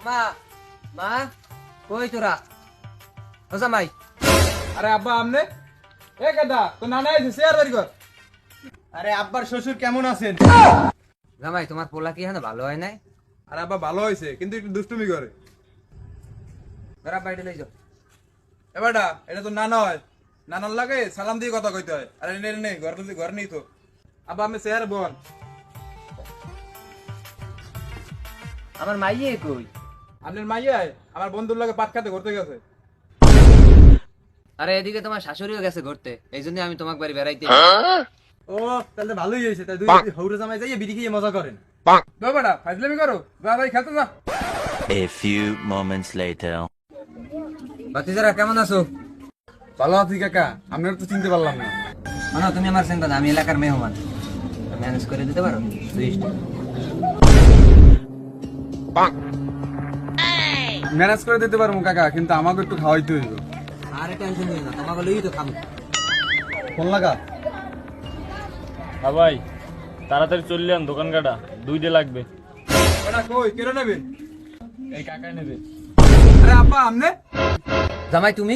মা মা কই তোরা ও জামাই আরে আব্বা আমনে এ গাদা তো নানা এসে শেয়ার বাড়ি কর। আরে আব্বার শ্বশুর কেমন আছেন? জামাই তোমার পোলা কি হ্যাঁ ভালো হয় নাই? আরে আব্বা ভালো হয়েছে কিন্তু একটু দুষ্টুমি করে। তোরা বাইরে লই যাও। এবারটা এটা তো নানা হয়, নানার লাগে সালাম দিয়ে কথা কইতে হয়। আরে নেই ঘর নেই তো। আব্বা আমি শেয়ার বল। আমার মাইয়ে কই? আপনার মাইয়ায় আমার বন্ধুর লাগে পাট খাতে ঘুরতে গেছে। আরে এদিকে তোমার শাশুড়িও গেছে ঘুরতে, এই জন্য আমি তোমাকে বাড়ি বেড়াইতে। ও তাহলে ভালোই হয়েছে, তাই দুই হৌরে জামাই যাইয়ে বিড়ি খেয়ে মজা করেন। তো বেটা ফাজলামি করো, যা ভাই খেলতে যা। A few moments later. বাতিজারা কেমন আছো? ভালো আছি কাকা, আপনার তো চিনতে পারলাম না। মানো তুমি আমার চিন্তা না, আমি এলাকার মেহমান, ম্যানেজ করে দিতে পারো 2 ম্যানেজ করে দিতে পারবো কাকা, কিন্তু আমাকে একটু খাওয়াইতে হইব। আরে টেনশন নিও না, তোমাকে লই তো খাবো। ফোন লাগা। হ্যাঁ ভাই, তাড়াতাড়ি চললে আন, দোকান কাটা 2 ডে লাগবে। বেটা কই কেন নেবে? এই কাকাই নেবে। আরে আব্বা আমনে জামাই তুমি